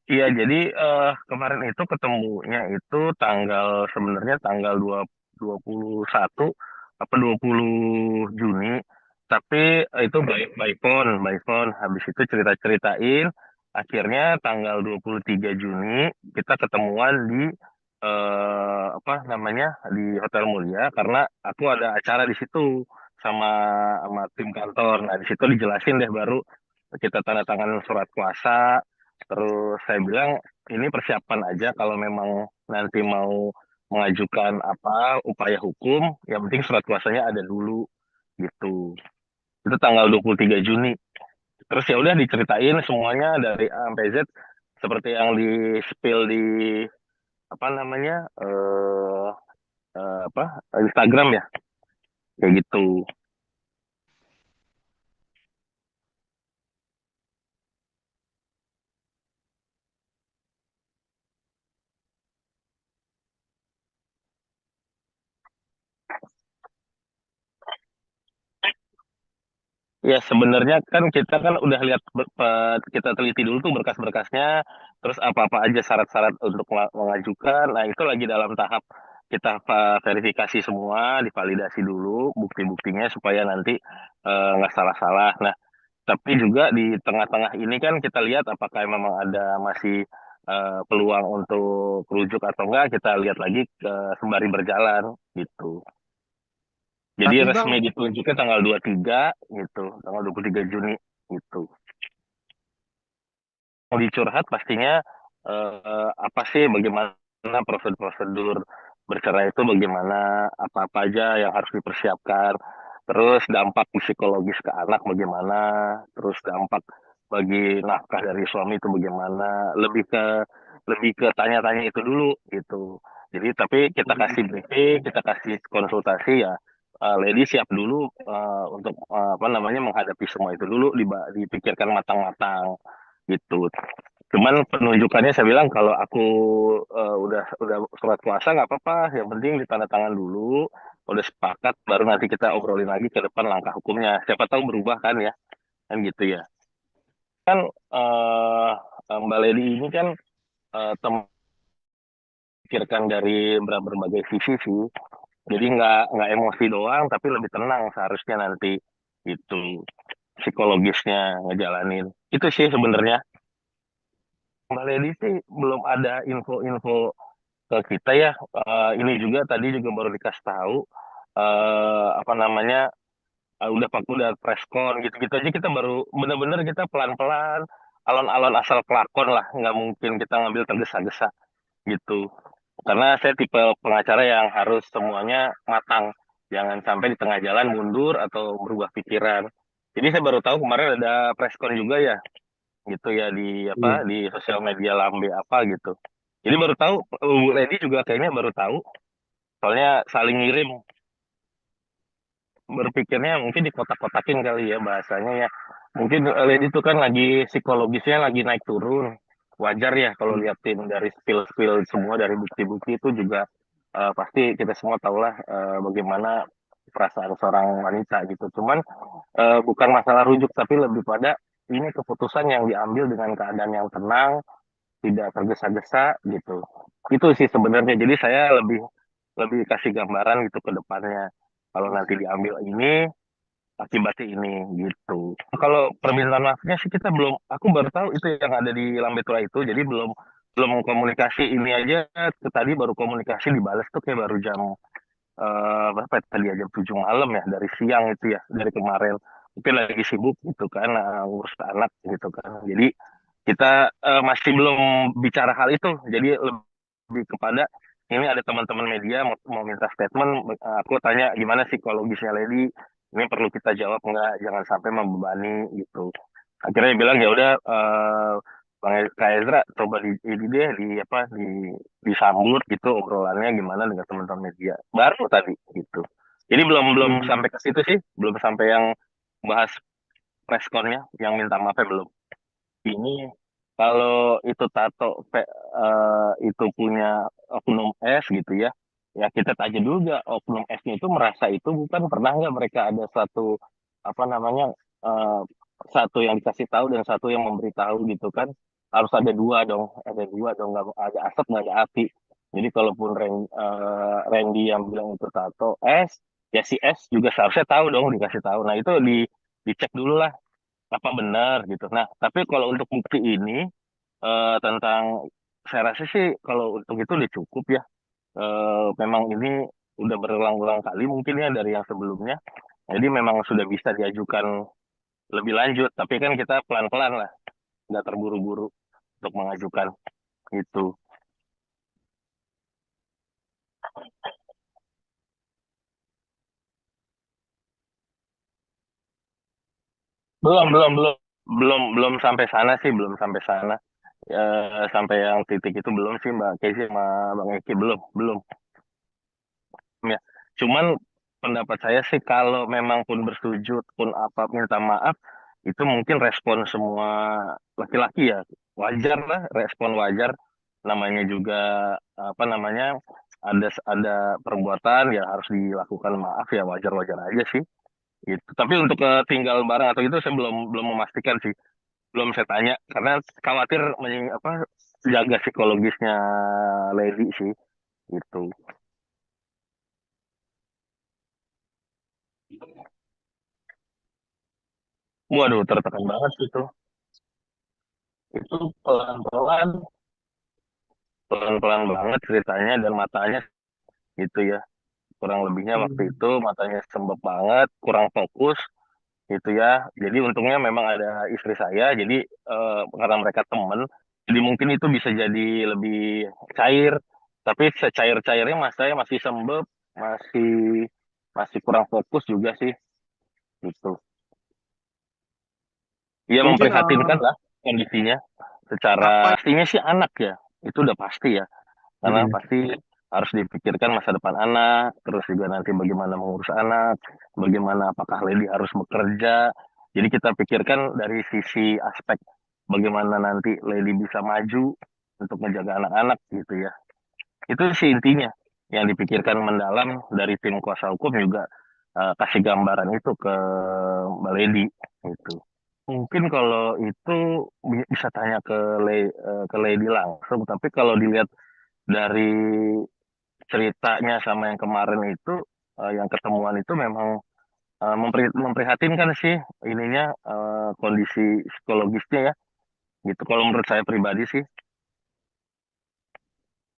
Iya, jadi kemarin itu ketemunya itu sebenarnya tanggal 21 apa 20 Juni, tapi itu by phone, by phone. Habis itu cerita-ceritain, akhirnya tanggal 23 Juni kita ketemuan di apa namanya di Hotel Mulia karena aku ada acara di situ sama sama tim kantor. Nah, di situ dijelasin deh baru kita tanda tangan surat kuasa. Terus saya bilang ini persiapan aja kalau memang nanti mau mengajukan apa upaya hukum, yang penting surat kuasanya ada dulu gitu. Itu tanggal 23 Juni. Terus ya udah diceritain semuanya dari A sampai Z seperti yang di spill di apa namanya apa Instagram ya kayak gitu. Ya sebenarnya kan kita kan udah lihat kita teliti dulu tuh berkas-berkasnya, terus apa-apa aja syarat-syarat untuk mengajukan. Nah itu lagi dalam tahap kita verifikasi semua, divalidasi dulu bukti-buktinya supaya nanti nggak salah-salah. Nah tapi juga di tengah-tengah ini kan kita lihat apakah memang ada masih peluang untuk rujuk atau enggak, kita lihat lagi sembari berjalan gitu. Jadi Tapi resmi Bang, ditunjuknya tanggal 23 gitu, tanggal 23 Juni gitu. Mau dicurhat pastinya apa sih bagaimana prosedur-prosedur bercerai itu bagaimana, apa-apa aja yang harus dipersiapkan. Terus dampak psikologis ke anak bagaimana, terus dampak bagi nafkah dari suami itu bagaimana, lebih ke tanya-tanya itu dulu gitu. Jadi tapi kita kasih briefing, kita kasih konsultasi ya. Lady siap dulu untuk apa namanya menghadapi semua itu dulu dipikirkan matang-matang gitu. Cuman penunjukannya saya bilang kalau aku udah surat kuasa nggak apa-apa, yang penting ditandatangan dulu, udah sepakat baru nanti kita obrolin lagi ke depan langkah hukumnya. Siapa tahu berubah kan gitu ya. Kan eh Mbak Lady ini kan memikirkan dari berbagai sisi sih. Jadi nggak emosi doang, tapi lebih tenang seharusnya nanti itu psikologisnya ngejalanin. Itu sih sebenarnya. Mbak Lady sih belum ada info-info ke kita ya. Ini juga tadi juga baru dikasih tahu apa namanya udah preskon gitu-gitu aja kita baru bener-bener kita pelan-pelan alon-alon asal pelakon lah nggak mungkin kita ngambil tergesa-gesa gitu karena saya tipe pengacara yang harus semuanya matang jangan sampai di tengah jalan mundur atau berubah pikiran. Jadi saya baru tahu kemarin ada preskon juga ya gitu ya di apa iya. di sosial media Lambe apa gitu. Jadi baru tahu Bu Lady juga kayaknya baru tahu soalnya saling ngirim berpikirnya mungkin di kotak-kotakin kali ya bahasanya ya. Mungkin Lady itu kan lagi psikologisnya lagi naik turun. Wajar ya kalau liatin dari spill-spill semua dari bukti-bukti itu juga pasti kita semua tahulah bagaimana perasaan seorang wanita gitu. Cuman bukan masalah rujuk tapi lebih pada ini keputusan yang diambil dengan keadaan yang tenang, tidak tergesa-gesa gitu. Itu sih sebenarnya. Jadi saya lebih lebih kasih gambaran gitu ke depannya. Kalau nanti diambil ini, akibatnya ini gitu. Kalau permintaan maafnya sih kita belum, aku baru tahu itu yang ada di Lambe Tura itu, jadi belum belum komunikasi ini aja. Tadi baru komunikasi dibalas tuh kayak baru jam berapa ya, tadi ya, jam 7 malam ya dari siang itu ya dari kemarin. Mungkin lagi sibuk gitu kan ngurus anak gitu kan. Jadi kita masih belum bicara hal itu. Jadi lebih kepada ini ada teman-teman media mau minta statement, aku tanya gimana psikologisnya Lady, ini perlu kita jawab nggak, jangan sampai membebani gitu. Akhirnya dia bilang ya udah Bang Kak Ezra coba ini deh disambut gitu obrolannya gimana dengan teman-teman media. Baru tadi gitu. Jadi belum belum Hmm. sampai ke situ sih, belum sampai yang bahas preskonnya, yang minta maafnya belum. Ini kalau itu itu punya oknum S gitu ya, ya kita tanya dulu nggak oknum S-nya itu merasa itu bukan pernah nggak mereka ada satu apa namanya eh, satu yang dikasih tahu dan satu yang memberitahu gitu kan. harus ada dua dong, nggak ada asap nggak ada api. Jadi kalaupun Randy yang bilang itu tato S, ya si S juga seharusnya tahu dong, dikasih tahu. Nah itu dicek dulu lah apa benar gitu. Nah tapi kalau untuk bukti ini tentang, saya rasa sih kalau untuk itu udah cukup ya. Memang ini udah berulang-ulang kali mungkin ya dari yang sebelumnya. Jadi memang sudah bisa diajukan lebih lanjut. Tapi kan kita pelan-pelan lah, nggak terburu-buru untuk mengajukan itu. Belum, belum, belum, belum sampai sana sih, belum sampai sana. Sampai yang titik itu belum sih Mbak Kesi sama Bang Eki, belum, belum. Ya. Cuman pendapat saya sih kalau memang pun bersujud pun apa minta maaf, itu mungkin respon semua laki-laki ya, wajar lah, respon wajar. Namanya juga apa namanya, ada perbuatan ya harus dilakukan maaf, ya wajar-wajar aja sih. Gitu. Tapi untuk tinggal bareng atau itu saya belum belum memastikan sih, belum saya tanya karena khawatir apa jaga psikologisnya Lady sih gitu. Waduh, tertekan banget itu. Itu pelan-pelan, pelan-pelan banget ceritanya dan matanya gitu ya. Kurang lebihnya waktu Hmm. itu matanya sembab banget, kurang fokus gitu ya. Jadi untungnya memang ada istri saya, jadi karena mereka temen, jadi mungkin itu bisa jadi lebih cair. Tapi secair-cairnya mas saya masih sembab, masih masih kurang fokus juga sih gitu. Iya Mungkin memprihatinkan lah kondisinya. Secara apa? pastinya sih anak ya, itu udah pasti ya. Karena Mm-mm. pasti harus dipikirkan masa depan anak, terus juga nanti bagaimana mengurus anak, bagaimana apakah Lady harus bekerja. Jadi kita pikirkan dari sisi aspek bagaimana nanti Lady bisa maju untuk menjaga anak-anak gitu ya. Itu sih intinya yang dipikirkan mendalam dari tim kuasa hukum juga, kasih gambaran itu ke Mbak Lady gitu. Mungkin kalau itu bisa tanya ke Lady langsung, tapi kalau dilihat dari ceritanya sama yang kemarin itu, yang ketemuan itu memang memprihatinkan sih ininya, kondisi psikologisnya ya gitu kalau menurut saya pribadi sih.